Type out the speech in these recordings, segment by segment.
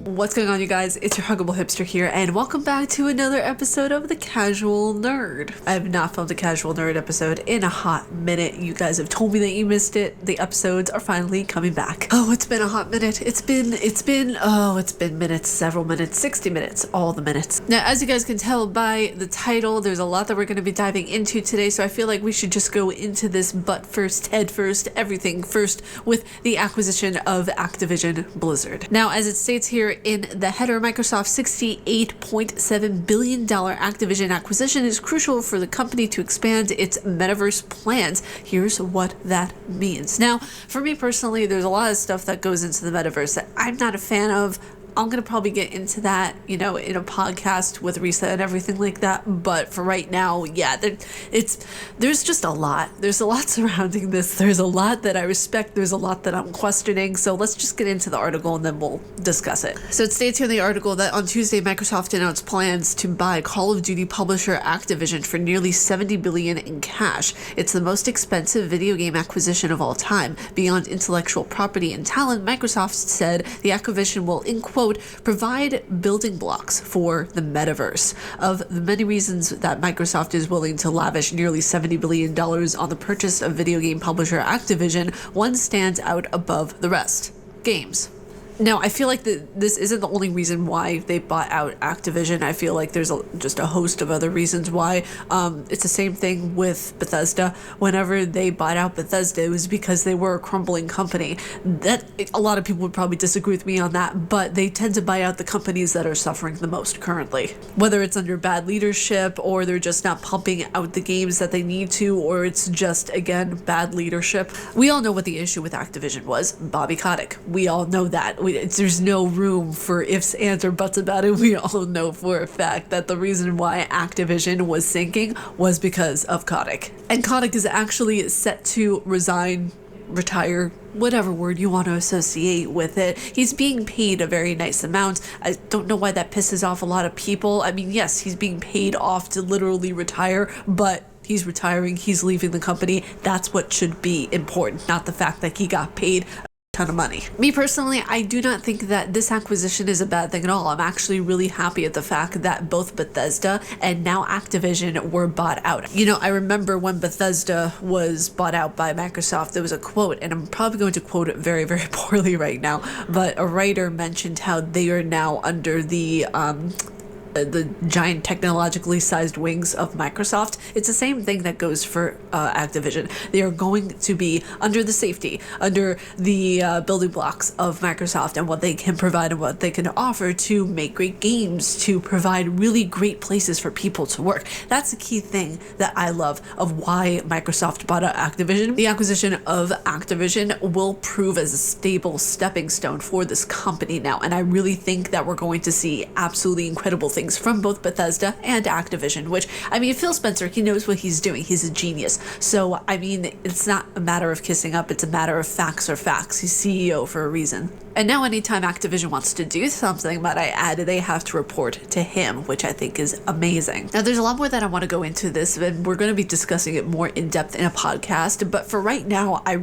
What's going on, you guys? It's your Huggable Hipster here, and welcome back to another episode of The Casual Nerd. I have not filmed a Casual Nerd episode in a hot minute. You guys have told me that you missed it. The episodes are finally coming back. Oh, it's been a hot minute. It's been minutes, several minutes, 60 minutes, all the minutes. Now, as you guys can tell by the title, there's a lot that we're going to be diving into today, so I feel like we should just go into this butt first, head first, everything first with the acquisition of Activision Blizzard. Now, as it states here in the header, Microsoft's $68.7 billion Activision acquisition is crucial for the company to expand its metaverse plans. Here's what that means. Now, for me personally, there's a lot of stuff that goes into the metaverse that I'm not a fan of. I'm going to probably get into that, in a podcast with Risa and everything like that. But for right now, yeah, there's just a lot. There's a lot surrounding this. There's a lot that I respect. There's a lot that I'm questioning. So let's just get into the article and then we'll discuss it. So it states here in the article that on Tuesday, Microsoft announced plans to buy Call of Duty publisher Activision for nearly $70 billion in cash. It's the most expensive video game acquisition of all time. Beyond intellectual property and talent, Microsoft said the acquisition will, in quote, provide building blocks for the metaverse. Of the many reasons that Microsoft is willing to lavish nearly $70 billion on the purchase of video game publisher Activision, one stands out above the rest: games. Now, I feel like this isn't the only reason why they bought out Activision. I feel like there's just a host of other reasons why. It's the same thing with Bethesda. Whenever they bought out Bethesda, it was because they were a crumbling company. A lot of people would probably disagree with me on that, but they tend to buy out the companies that are suffering the most currently. Whether it's under bad leadership, or they're just not pumping out the games that they need to, or it's just, again, bad leadership. We all know what the issue with Activision was: Bobby Kotick. We all know that. There's no room for ifs, ands, or buts about it. We all know for a fact that the reason why Activision was sinking was because of Kotick. And Kotick is actually set to resign, retire, whatever word you want to associate with it. He's being paid a very nice amount. I don't know why that pisses off a lot of people. I mean, yes, he's being paid off to literally retire, but he's retiring, he's leaving the company. That's what should be important, not the fact that he got paid ton of money. Me personally, I do not think that this acquisition is a bad thing at all. I'm actually really happy at the fact that both Bethesda and now Activision were bought out. I remember when Bethesda was bought out by Microsoft, there was a quote, and I'm probably going to quote it very, very poorly right now, but a writer mentioned how they are now under the giant technologically sized wings of Microsoft. It's the same thing that goes for Activision. They are going to be under the safety, under the building blocks of Microsoft and what they can provide and what they can offer to make great games, to provide really great places for people to work. That's the key thing that I love of why Microsoft bought out Activision. The acquisition of Activision will prove as a stable stepping stone for this company now, and I really think that we're going to see absolutely incredible things from both Bethesda and Activision, which, Phil Spencer, he knows what he's doing. He's a genius. So, it's not a matter of kissing up. It's a matter of facts are facts. He's CEO for a reason. And now anytime Activision wants to do something, might I add, they have to report to him, which I think is amazing. Now, there's a lot more that I want to go into this, and we're going to be discussing it more in depth in a podcast. But for right now, I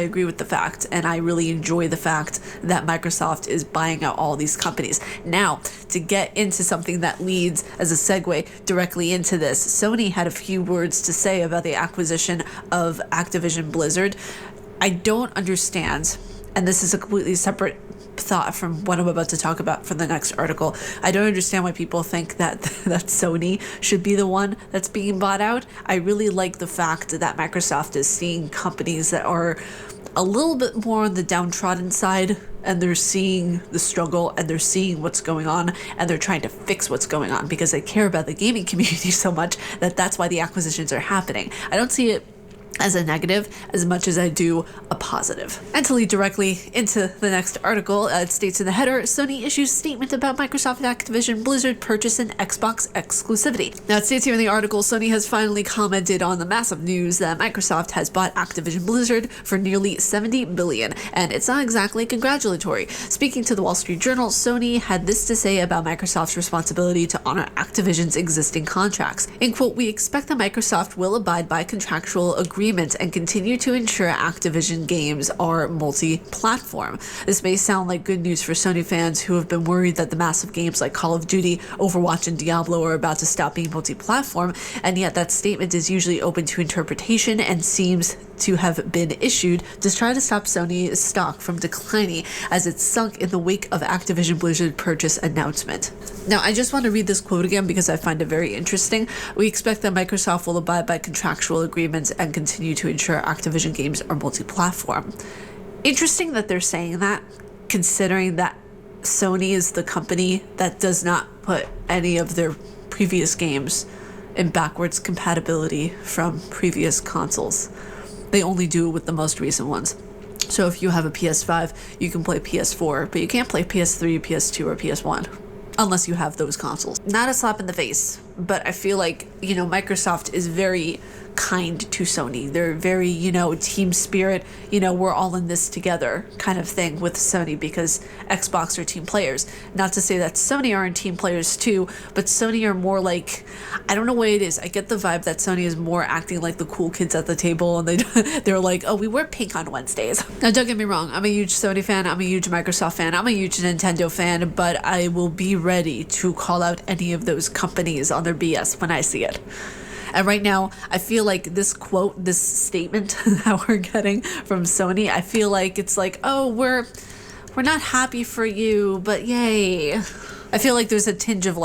agree with the fact, and I really enjoy the fact that Microsoft is buying out all these companies. Now, to get into something that leads as a segue directly into this, Sony had a few words to say about the acquisition of Activision Blizzard. I don't understand, and this is a completely separate thought from what I'm about to talk about for the next article. I don't understand why people think that Sony should be the one that's being bought out. I really like the fact that Microsoft is seeing companies that are a little bit more on the downtrodden side, and they're seeing the struggle, and they're seeing what's going on, and they're trying to fix what's going on because they care about the gaming community so much that's why the acquisitions are happening. I don't see it as a negative as much as I do a positive. And to lead directly into the next article, it states in the header, Sony issues statement about Microsoft and Activision Blizzard purchase and Xbox exclusivity. Now, it states here in the article, Sony has finally commented on the massive news that Microsoft has bought Activision Blizzard for nearly $70 billion, and it's not exactly congratulatory. Speaking to the Wall Street Journal, Sony had this to say about Microsoft's responsibility to honor Activision's existing contracts. In quote, "We expect that Microsoft will abide by contractual agreements agreements and continue to ensure Activision games are multi-platform. This may sound like good news for Sony fans who have been worried that the massive games like Call of Duty, Overwatch, and Diablo are about to stop being multi-platform, and yet that statement is usually open to interpretation and seems to have been issued to try to stop Sony's stock from declining as it sunk in the wake of Activision Blizzard purchase announcement. Now, I just want to read this quote again because I find it very interesting. We expect that Microsoft will abide by contractual agreements and continue to ensure Activision games are multi-platform. Interesting that they're saying that, considering that Sony is the company that does not put any of their previous games in backwards compatibility from previous consoles. They only do it with the most recent ones. So if you have a PS5, you can play PS4, but you can't play PS3, PS2, or PS1 unless you have those consoles. Not a slap in the face, but I feel like, Microsoft is very kind to Sony. They're very, team spirit, we're all in this together kind of thing with Sony because Xbox are team players. Not to say that Sony aren't team players too, but Sony are more like, I don't know what it is. I get the vibe that Sony is more acting like the cool kids at the table and they're like, oh, we wear pink on Wednesdays. Now, don't get me wrong. I'm a huge Sony fan. I'm a huge Microsoft fan. I'm a huge Nintendo fan, but I will be ready to call out any of those companies on their BS when I see it. And right now, I feel like this quote, this statement that we're getting from Sony, I feel like it's like, oh, we're not happy for you, but yay. I feel like there's a tinge of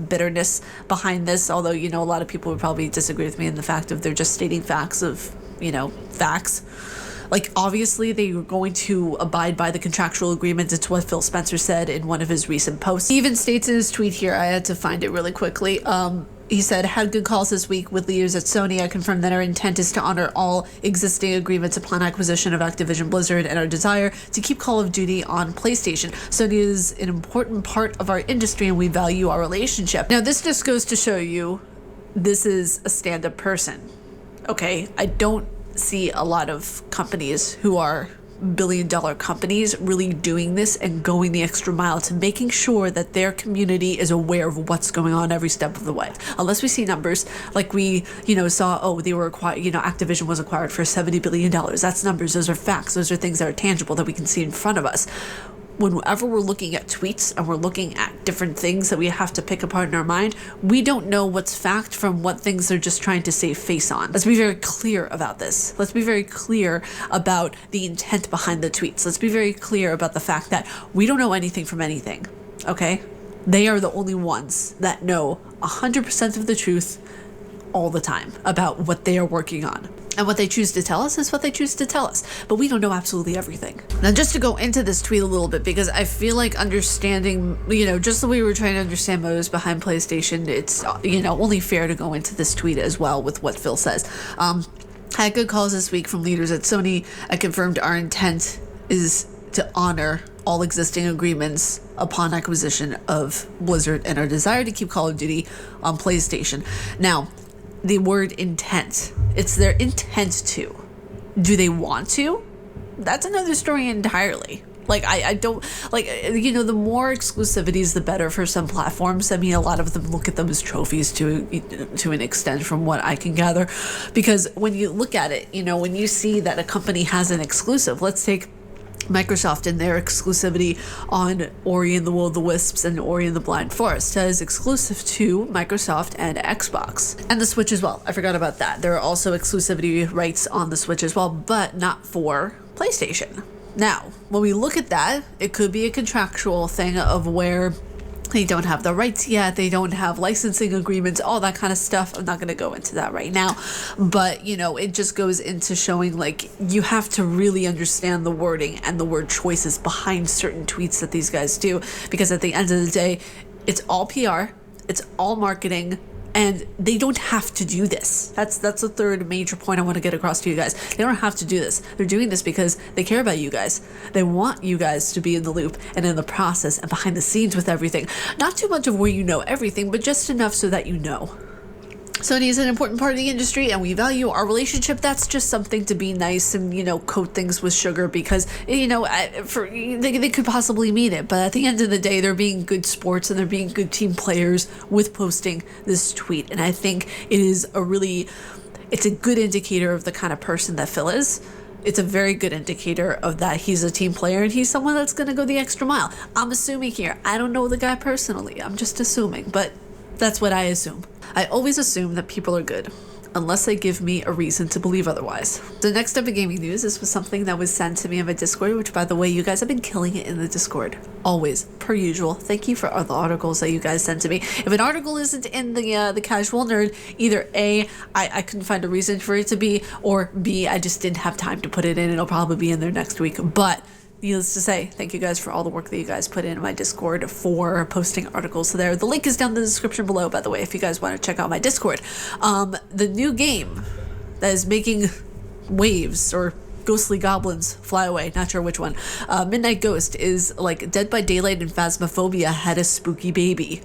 bitterness behind this, although, a lot of people would probably disagree with me in the fact of they're just stating facts of, facts. Obviously, they were going to abide by the contractual agreement. It's what Phil Spencer said in one of his recent posts. He even states in his tweet here, I had to find it really quickly, he said, had good calls this week with leaders at Sony. I confirmed that our intent is to honor all existing agreements upon acquisition of Activision Blizzard and our desire to keep Call of Duty on PlayStation. Sony is an important part of our industry and we value our relationship. Now, this just goes to show you this is a stand-up person. Okay, I don't see a lot of companies who are billion-dollar companies really doing this and going the extra mile to making sure that their community is aware of what's going on every step of the way. Unless we see numbers like we, saw, oh, they were acquired, Activision was acquired for $70 billion. That's numbers. Those are facts. Those are things that are tangible that we can see in front of us. Whenever we're looking at tweets and we're looking at different things that we have to pick apart in our mind, we don't know what's fact from what things they're just trying to save face on. Let's be very clear about this. Let's be very clear about the intent behind the tweets. Let's be very clear about the fact that we don't know anything from anything, okay? They are the only ones that know 100% of the truth all the time about what they are working on. And what they choose to tell us is what they choose to tell us. But we don't know absolutely everything. Now, just to go into this tweet a little bit, because I feel like understanding, just the way we were trying to understand motives behind PlayStation, it's, only fair to go into this tweet as well with what Phil says. Had good calls this week from leaders at Sony. I confirmed our intent is to honor all existing agreements upon acquisition of Blizzard and our desire to keep Call of Duty on PlayStation. Now, the word intent, it's their intent to. Do they want to? That's another story entirely. I don't, the more exclusivities, the better for some platforms. I mean, a lot of them look at them as trophies to an extent from what I can gather. Because when you look at it, when you see that a company has an exclusive, let's take Microsoft and their exclusivity on Ori and the Will of the Wisps and Ori and the Blind Forest. That is exclusive to Microsoft and Xbox. And the Switch as well. I forgot about that. There are also exclusivity rights on the Switch as well, but not for PlayStation. Now, when we look at that, it could be a contractual thing of where they don't have the rights yet, they don't have licensing agreements, all that kind of stuff. I'm not going to go into that right now, but it just goes into showing you have to really understand the wording and the word choices behind certain tweets that these guys do, because at the end of the day, it's all PR, it's all marketing, and they don't have to do this. That's the third major point I want to get across to you guys. They don't have to do this. They're doing this because they care about you guys. They want you guys to be in the loop and in the process and behind the scenes with everything. Not too much of where you know everything, but just enough so that you know. Sony is an important part of the industry and we value our relationship. That's just something to be nice and, coat things with sugar because, they could possibly mean it. But at the end of the day, they're being good sports and they're being good team players with posting this tweet. And I think it is a really It's a good indicator of the kind of person that Phil is. It's a very good indicator of that he's a team player and he's someone that's going to go the extra mile. I'm assuming here. I don't know the guy personally. I'm just assuming, but that's what I assume. I always assume that people are good, unless they give me a reason to believe otherwise. The next up in gaming news, this was something that was sent to me in my Discord, which, by the way, you guys have been killing it in the Discord. Always, per usual. Thank you for all the articles that you guys send to me. If an article isn't in the Casual Nerd, either A, I couldn't find a reason for it to be, or B, I just didn't have time to put it in. It'll probably be in there next week. But needless to say, thank you guys for all the work that you guys put in my Discord for posting articles there. The link is down in the description below, by the way, if you guys want to check out my Discord. The new game that is making waves, or ghostly goblins fly away, not sure which one. Midnight Ghost is like Dead by Daylight and Phasmophobia had a spooky baby.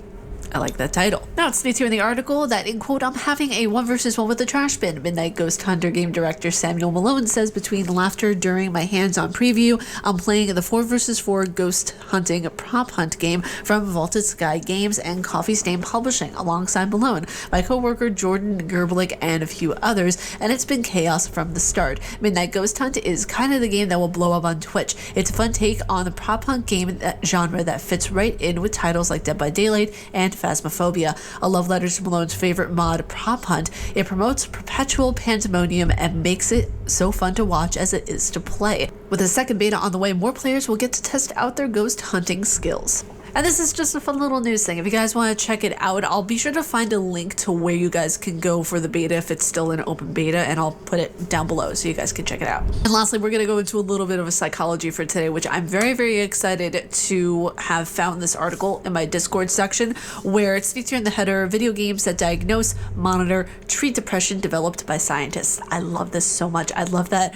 I like that title. Now it states here in the article that, in quote, "I'm having a 1 versus 1 with the trash bin." Midnight Ghost Hunter game director Samuel Malone says, "Between laughter during my hands-on preview, I'm playing the 4 versus 4 ghost hunting prop hunt game from Vaulted Sky Games and Coffee Stain Publishing alongside Malone, my co-worker Jordan Gerblick, and a few others, and it's been chaos from the start. Midnight Ghost Hunt is kind of the game that will blow up on Twitch. It's a fun take on the prop hunt game genre that fits right in with titles like Dead by Daylight and Phasmophobia, a love letter to Malone's favorite mod, Prop Hunt. It promotes perpetual pandemonium and makes it so fun to watch as it is to play. With a second beta on the way, more players will get to test out their ghost hunting skills." And this is just a fun little news thing. If you guys want to check it out, I'll be sure to find a link to where you guys can go for the beta if it's still in open beta, and I'll put it down below so you guys can check it out. And lastly, we're going to go into a little bit of a psychology for today, which I'm very, very excited to have found this article in my Discord section, where it states here in the header, "Video games that diagnose, monitor, treat depression developed by scientists." I love this so much. I love that.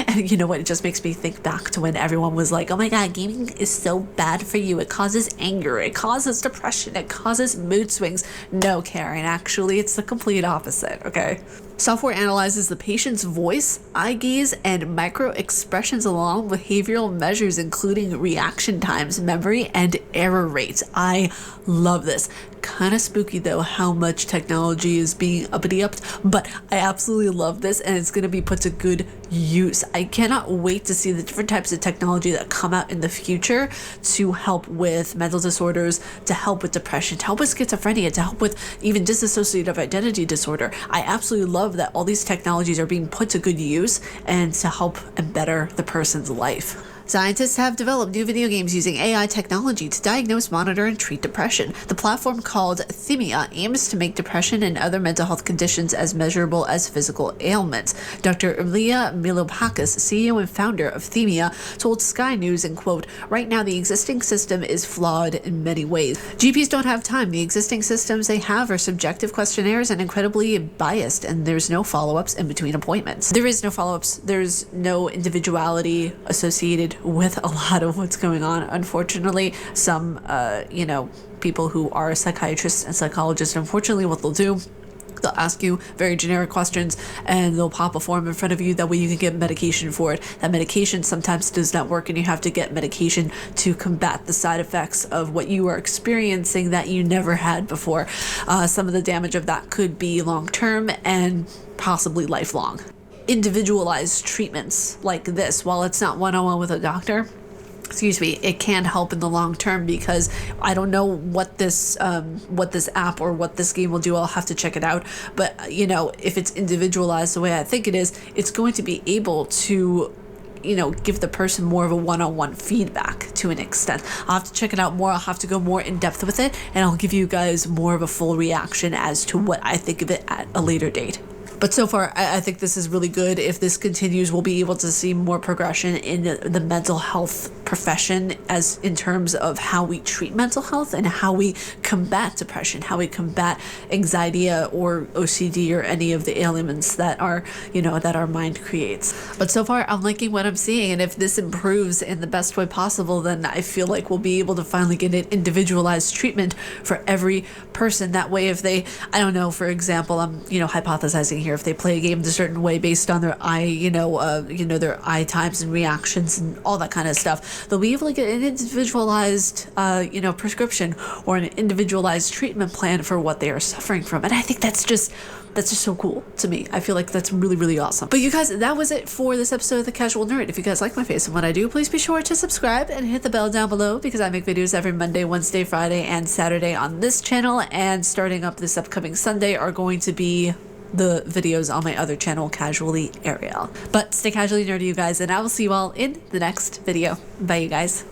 And you know what? It just makes me think back to when everyone was like, "Oh my god, gaming is so bad for you. It causes anger, it causes depression, it causes mood swings." No, Karen, actually it's the complete opposite, okay? Software analyzes the patient's voice, eye gaze, and micro expressions along with behavioral measures including reaction times, memory, and error rates. I love this. Kind of spooky though how much technology is being uppity-upped, but I absolutely love this, and it's going to be put to good use. I cannot wait to see the different types of technology that come out in the future to help with mental disorders, to help with depression, to help with schizophrenia, to help with even dissociative identity disorder. I absolutely love that all these technologies are being put to good use and to help and better the person's life. Scientists have developed new video games using AI technology to diagnose, monitor, and treat depression. The platform, called Themia, aims to make depression and other mental health conditions as measurable as physical ailments. Dr. Ilya Milopakis, CEO and founder of Themia, told Sky News, and quote, "Right now the existing system is flawed in many ways. GPs don't have time. The existing systems they have are subjective questionnaires and incredibly biased, and there's no follow-ups in between appointments." There is no follow-ups. There's no individuality associated with a lot of what's going on. Unfortunately, some, people who are psychiatrists and psychologists, unfortunately what they'll do, they'll ask you very generic questions and they'll pop a form in front of you. That way you can get medication for it. That medication sometimes does not work, and you have to get medication to combat the side effects of what you are experiencing that you never had before. Some of the damage of that could be long-term and possibly lifelong. Individualized treatments like this, while it's not one-on-one with a doctor, it can help in the long term, because I don't know what this app or what this game will do. I'll have to check it out, but if it's individualized the way I think it is, it's going to be able to give the person more of a one-on-one feedback to an extent. I'll have to check it out more. I'll have to go more in depth with it, and I'll give you guys more of a full reaction as to what I think of it at a later date. But so far, I think this is really good. If this continues, we'll be able to see more progression in the mental health profession, as in terms of how we treat mental health and how we combat depression, how we combat anxiety or OCD or any of the ailments that that our mind creates. But so far, I'm liking what I'm seeing, and if this improves in the best way possible, then I feel like we'll be able to finally get an individualized treatment for every person. That way, if they, I don't know, for example, I'm hypothesizing here, care if they play a game a certain way based on their eye, their eye times and reactions and all that kind of stuff. They'll be able to get an individualized, prescription or an individualized treatment plan for what they are suffering from. And I think that's just so cool to me. I feel like that's really, really awesome. But you guys, that was it for this episode of The Casual Nerd. If you guys like my face and what I do, please be sure to subscribe and hit the bell down below, because I make videos every Monday, Wednesday, Friday, and Saturday on this channel. And starting up this upcoming Sunday are going to be the videos on my other channel, Casually Ariel. But stay casually nerdy, you guys, and I will see you all in the next video. Bye, you guys.